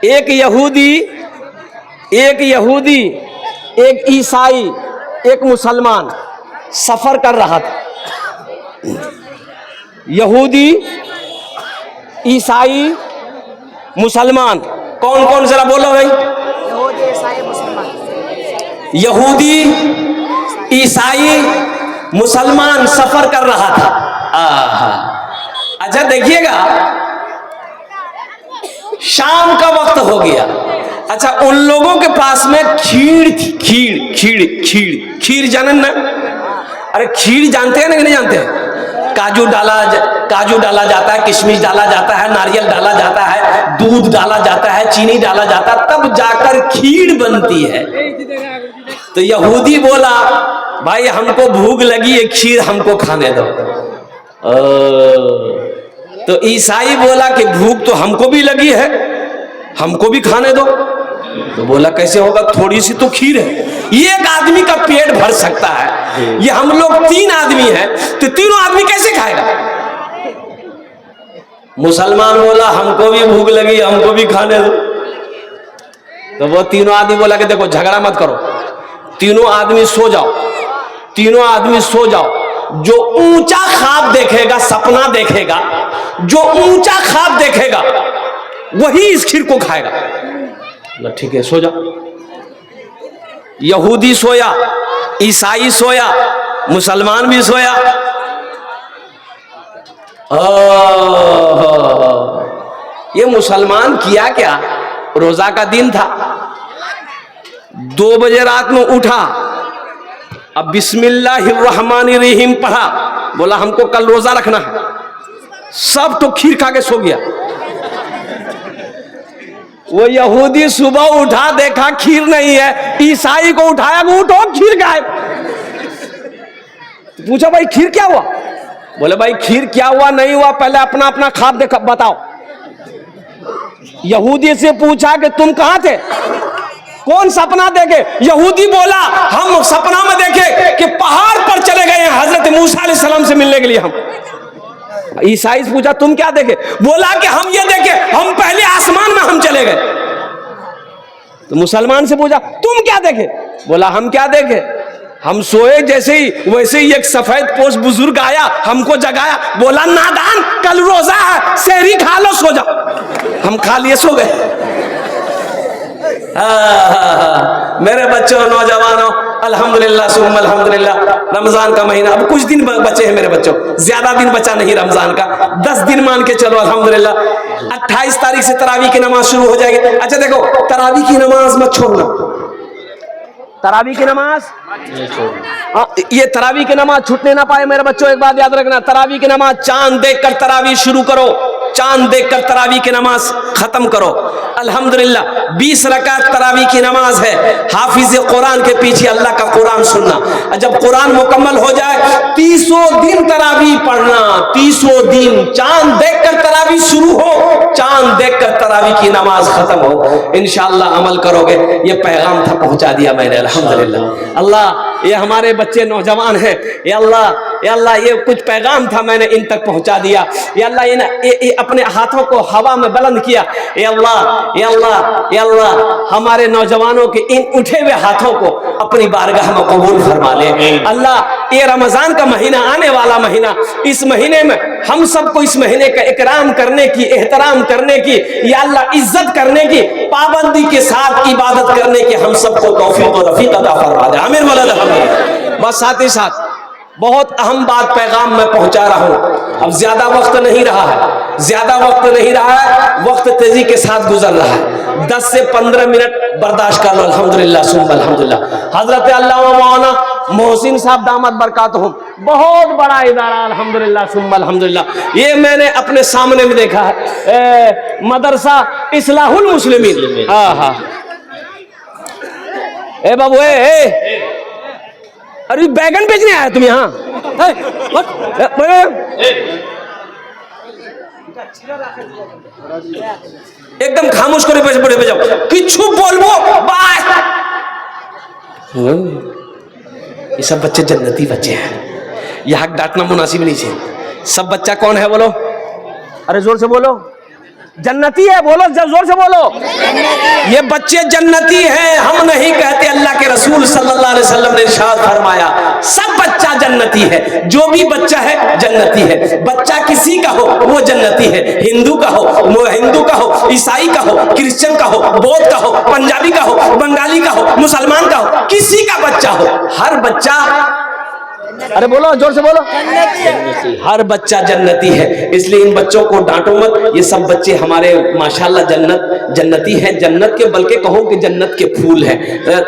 एक यहूदी, एक ईसाई, एक मुसलमान सफर कर रहा था। यहूदी, ईसाई, मुसलमान, कौन कौन जरा बोलो भाई। यहूदी, ईसाई, मुसलमान सफर कर रहा था। अच्छा देखिएगा, शाम का वक्त हो गया। अच्छा, उन लोगों के पास में खीर थी। खीर जाने ना? अरे खीर जानते हैं ना कि नहीं जानते हैं? काजू डाला जाता है, किशमिश डाला जाता है, नारियल डाला जाता है, दूध डाला जाता है, चीनी डाला जाता है, तब जाकर खीर बनती है। तो यहूदी बोला, भाई हमको भूख लगी है, खीर हमको खाने दो। तो ईसाई बोला कि भूख तो हमको भी लगी है, हमको भी खाने दो। तो बोला कैसे होगा, थोड़ी सी तो खीर है, ये एक आदमी का पेट भर सकता है। ये हम लोग 3 आदमी हैं, तो तीनों आदमी कैसे खाएगा? मुसलमान बोला हमको भी भूख लगी, हमको भी खाने दो। तो वो तीनों आदमी बोला कि देखो झगड़ा मत करो, तीनों आदमी सो जाओ, तीनों आदमी सो जाओ। जो ऊंचा ख्वाब देखेगा, सपना देखेगा, जो ऊंचा ख्वाब देखेगा वही इस खीर को खाएगा। ठीक है, सो जाओ। यहूदी सोया, ईसाई सोया, मुसलमान भी सोया। ये मुसलमान किया क्या, रोजा का दिन था, 2 बजे रात में उठा, अब बिस्मिल्लाहिर्रहमानिर्रहीम पढ़ा, बोला हमको कल रोजा रखना है, सब तो खीर खा के सो गया। वो यहूदी सुबह उठा, देखा खीर नहीं है, ईसाई को उठाया, उठो खीर गायब। पूछा भाई खीर क्या हुआ? बोले भाई खीर क्या हुआ नहीं हुआ पहले अपना अपना ख्वाब देखा बताओ। यहूदी से पूछा कि तुम कहां थे, कौन सपना देखे? यहूदी बोला हम सपना में देखे कि पहाड़ पर चले गए हैं हजरत मूसा अलैहिस्सलाम से मिलने के लिए हम। ईसाई से पूछा तुम क्या देखे? बोला कि हम ये देखे, हम पहले आसमान में हम चले गए। तो मुसलमान से पूछा तुम क्या देखे? बोला हम क्या देखे, हम सोए जैसे ही वैसे ही एक सफेद पोश बुजुर्ग आया, हमको जगाया, बोला नादान कल रोजा है, सहरी खा लो, सो जाओ। हम खा लिए, सो गए। मेरे बच्चों, नौजवानों, अल्हम्दुलिल्लाह सुम्मा अल्हम्दुलिल्लाह, रमजान का महीना अब कुछ दिन बचे हैं मेरे बच्चों, ज्यादा दिन बचा नहीं रमजान का, 10 दिन मान के चलो अल्हम्दुलिल्लाह। 28 तारीख से तरावी की नमाज शुरू हो जाएगी। अच्छा देखो, तरावी की नमाज मत छोड़ना, तरावी की नमाज, ये तरावी की नमाज छूटने ना पाए मेरे बच्चों। एक बात याद रखना, तरावी की नमाज चांद देखकर तरावी शुरू करो, चांद देखकर तरावी की नमाज खत्म करो। अल्हम्दुलिल्लाह 20 रकात तरावी की नमाज है। हाफिज कुरान के पीछे अल्लाह का कुरान सुनना। जब कुरान मुकम्मल हो जाए 30 दिन तरावी पढ़ना, 30 दिन चांद देखकर तरावी शुरू हो, चांद देखकर तरावी की नमाज खत्म हो। इंशाअल्लाह अमल करोगे। ये पैगाम था, पहुंचा दिया मैंने अल्हम्दुलिल्लाह। अल्लाह ये हमारे बच्चे नौजवान हैं, ये अल्लाह ये कुछ पैगाम था मैंने इन तक पहुंचा दिया। ये अल्लाह ये अपने हाथों को हवा में बुलंद किया। ये अल्लाह हमारे नौजवानों के इन उठे हुए हाथों को अपनी बारगाह में कबूल फरमा ले। अल्लाह ये रमजान का महीना, आने वाला महीना, इस महीने में हम सबको इस महीने का इकराम करने की, एहतराम करने की, या अल्लाह इज्जत करने की, पाबंदी के साथ इबादत करने की हम सबको तौफीक और रफीक अता फरमा दे। आमीन वलद। बस साथ ही साथ बहुत अहम बात पैगाम मैं पहुंचा रहा हूं। अब ज्यादा वक्त नहीं रहा है, ज्यादा वक्त नहीं रहा है, वक्त तेजी के साथ गुजर रहा है। 10 से 15 मिनट बर्दाश्त कर लो। अल्हम्दुलिल्लाह सुम्मा अल्हम्दुलिल्लाह। हजरत अल्लामा मौलाना मोहसिन साहब दामत बरकातहुम, बहुत बड़ा इदारा, अल्हम्दुलिल्लाह सुम्मा अल्हम्दुलिल्लाह। ये मैंने अपने सामने में देखा है, मदरसा इस्लाहुल मुस्लिमीन। हाँ, ए बाबू, अरे बैगन बेचने आया तुम यहाँ? एकदम खामोश करे पड़े जाओ, किच्छू बोलबो बाय। ये सब बच्चे जन्नती बच्चे हैं, यहाँ डांटना मुनासिब नहीं है। सब बच्चा कौन है बोलो? अरे जोर से बोलो। जन्नती है, बोलो जोर से बोलो, ये बच्चे जन्नती हैं। हम नहीं कहते, अल्लाह के रसूल सल्लल्लाहु अलैहि वसल्लम ने इरशाद फरमाया सब बच्चा जन्नती है, जो भी बच्चा है जन्नती है। बच्चा किसी का हो वो जन्नती है, हिंदू का हो वो हिंदू का हो, ईसाई का हो, क्रिश्चियन का हो, बौद्ध का हो, पंजाबी का हो, बंगाली का हो, मुसलमान का हो, किसी का बच्चा हो, हर बच्चा, अरे बोलो जोर से बोलो, हर बच्चा जन्नती है। इसलिए इन बच्चों को डांटो मत, ये सब बच्चे हमारे माशाल्लाह जन्नती हैं, जन्नत के, बल्कि कहो कि जन्नत के फूल हैं।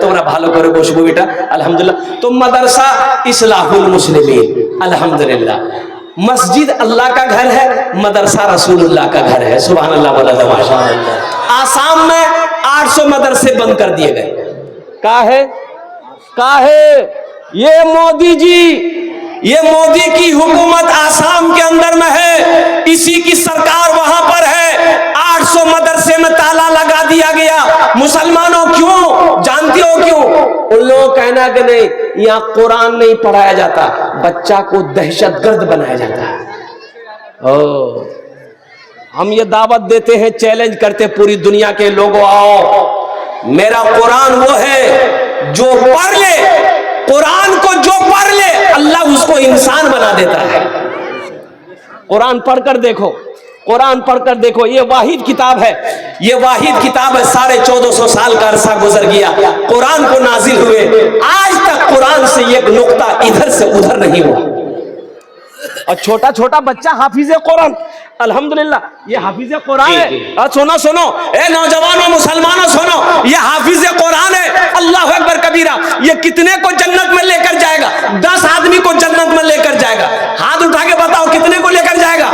तुम्हारा भालो करो खुशबू बेटा, अल्हम्दुलिल्लाह। तो मदरसा इस्लाहुल मुस्लिमीन, अल्हम्दुलिल्लाह। मस्जिद अल्लाह का घर है, मदरसा रसूलुल्लाह का घर है। सुभान अल्लाह, बोला माशाअल्लाह। आसाम में 800 मदरसे बंद कर दिए गए। का है ये मोदी जी, ये मोदी की हुकूमत आसाम के अंदर में है, इसी की सरकार वहां पर है। 800 मदरसे में ताला लगा दिया गया। मुसलमानों क्यों जानते हो क्यों? उन लोगों का कहना कि नहीं, यहाँ कुरान नहीं पढ़ाया जाता, बच्चा को दहशतगर्द बनाया जाता है। हम ये दावत देते हैं, चैलेंज करते पूरी दुनिया के लोगों, आओ मेरा कुरान वो है जो पढ़ ले, कुरान को जो पढ़ ले अल्लाह उसको इंसान बना देता है। कुरान पढ़कर देखो, कुरान पढ़कर देखो, ये वाहिद किताब है, ये वाहिद किताब है। 1450 साल का अरसा गुजर गया कुरान को नाजिल हुए, आज तक कुरान से एक नुक्ता इधर से उधर नहीं हुआ। और छोटा छोटा बच्चा हाफिज कुरान, अल्हम्दुलिल्लाह, ये हाफिज कुरान है। और सुनो सुनो, ए नौजवानों मुसलमानों सुनो, ये हाफिज कुरान है। अल्लाह अकबर कबीरा, ये कितने को जन्नत में लेकर जाएगा? 10 आदमी को जन्नत में लेकर जाएगा। हाथ उठा के बताओ कितने को लेकर जाएगा?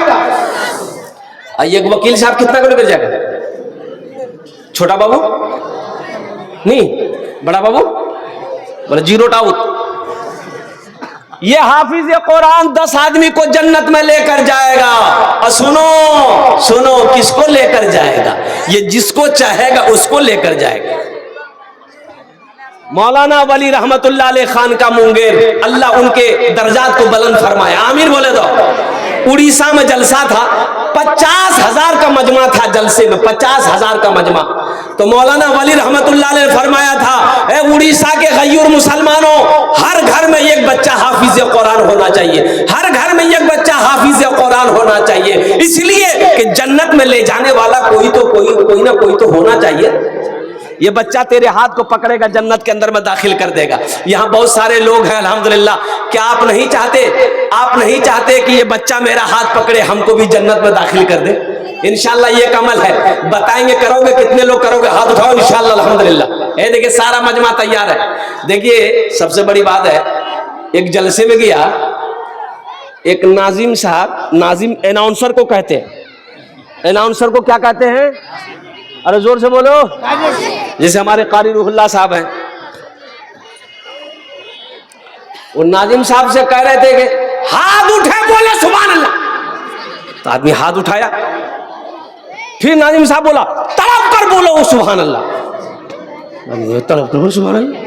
एक वकील साहब कितना को लेकर जाएगा? छोटा बाबू नहीं, बड़ा बाबू बोले 0 टाउट। ये हाफिज कुरान 10 आदमी को जन्नत में लेकर जाएगा। और सुनो सुनो, किसको लेकर जाएगा? ये जिसको चाहेगा उसको लेकर जाएगा। मौलाना वली रहमतुल्लाह अलैह खान का मुंगेर, अल्लाह उनके दर्जात को बुलंद फरमाए, आमीर बोले दो। उड़ीसा में जलसा था, 50,000 का मजमा था जलसे में, 50,000 का मजमा। तो मौलाना वली रहमतुल्लाह अलैह ने फरमाया था, ए उड़ीसा के गयूर मुसलमानों, हर घर में एक बच्चा हाफिज कुरान होना चाहिए, हर घर में एक बच्चा हाफिज कुरान होना चाहिए। इसलिए कि जन्नत में ले जाने वाला कोई ना कोई तो होना चाहिए। ये बच्चा तेरे हाथ को पकड़ेगा, जन्नत के अंदर में दाखिल कर देगा। यहाँ बहुत सारे लोग हैं अल्हम्दुलिल्लाह। क्या आप नहीं चाहते कि ये बच्चा मेरा हाथ पकड़े, हमको भी जन्नत में दाखिल कर दे? इंशाल्लाह ये कमल है, बताएंगे करोगे, कितने लोग करोगे? हाथ उठाओ इंशाल्लाह अल्हम्दुलिल्लाह। ये देखिए सारा मजमा तैयार है। देखिए सबसे बड़ी बात है, एक जलसे में गया एक नाजिम साहब, नाजिम अनाउंसर को कहते हैं, अनाउंसर को क्या कहते हैं? अरे जोर से बोलो, जैसे हमारे कारी रूहुल्लाह साहब हैं, वो नाजिम साहब से कह रहे थे कि हाथ उठे बोले सुभान अल्लाह। तो आदमी हाथ उठाया, फिर नाजिम साहब बोला तड़प कर बोलो वो सुभान अल्लाह, तड़प कर बोलो सुभान अल्लाह।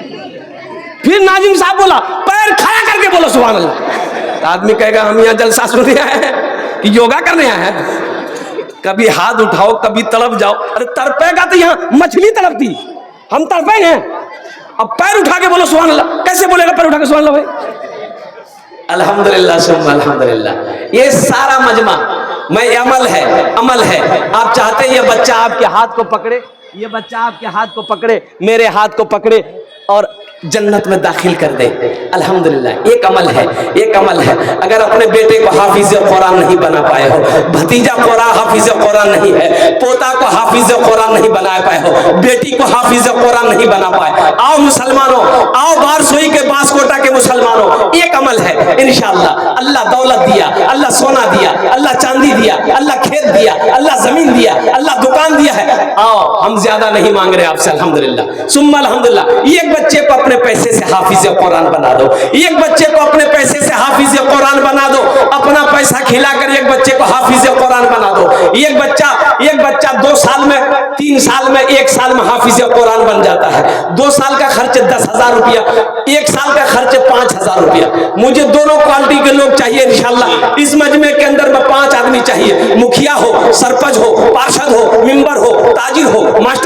फिर नाजिम साहब बोला पैर खड़ा करके बोलो सुभान अल्लाह। तो आदमी कहेगा हम यहाँ जलसा सुनने आए हैं कि योगा करने आए हैं? कभी हाथ उठाओ, कभी तड़प जाओ। अरे तड़पेगा तो यहाँ मछली तड़पती, हम तड़पेंगे? अब पैर उठा के बोलो सुभान अल्लाह, कैसे बोलेगा पैर उठा के सुभान अल्लाह भाई? अल्हम्दुलिल्लाह सुम्मा अल्हम्दुलिल्लाह। ये सारा मजमा मैं अमल है। आप चाहते हैं ये बच्चा आपके हाथ को पकड़े, ये बच्चा आपके हाथ को पकड़े, मेरे हाथ को पकड़े और जन्नत में दाखिल कर दे। अल्हम्दुलिल्लाह एक अमल है। अगर अपने बेटे को हाफिज कुरान नहीं बना पाए हो, भतीजा हाफिज कुरान नहीं है, पोता को हाफिज कुरान नहीं बना पाए हो, बेटी को हाफिज कुरान नहीं बना पाए, आओ मुसलमानों, आओ बारसोई के बांसकोटा के मुसलमानों, एक अमल है इंशाअल्लाह। अल्लाह दौलत दिया, अल्लाह सोना दिया, अल्लाह चांदी दिया, अल्लाह खेत दिया, अल्लाह जमीन दिया, अल्लाह दुकान दिया है। आओ हम ज्यादा नहीं मांग रहे आपसे, अल्हम्दुलिल्लाह सुम्मा अल्हम्दुलिल्लाह। एक बच्चे को अपने पैसे से हाफिज कुरान बना दो, एक बच्चे को अपने पैसे से हाफिज कुरान बना दो, अपना पैसा खिलाकर एक बच्चे को हाफिज कुरान बना दो। एक बच्चा 2 साल में, 3 साल में, 1 साल में हाफिज कुरान बन जाता है। 2 साल का खर्च 10,000 रुपया, 1 साल का खर्च 5,000 रुपया। मुझे दोनों क्वालिटी के लोग चाहिए इंशाल्लाह। इस मजमे के अंदर में 5 आदमी चाहिए, मुखिया हो, सरपंच हो, पार्षद हो, मेंबर हो, ताजिर हो, मास्टर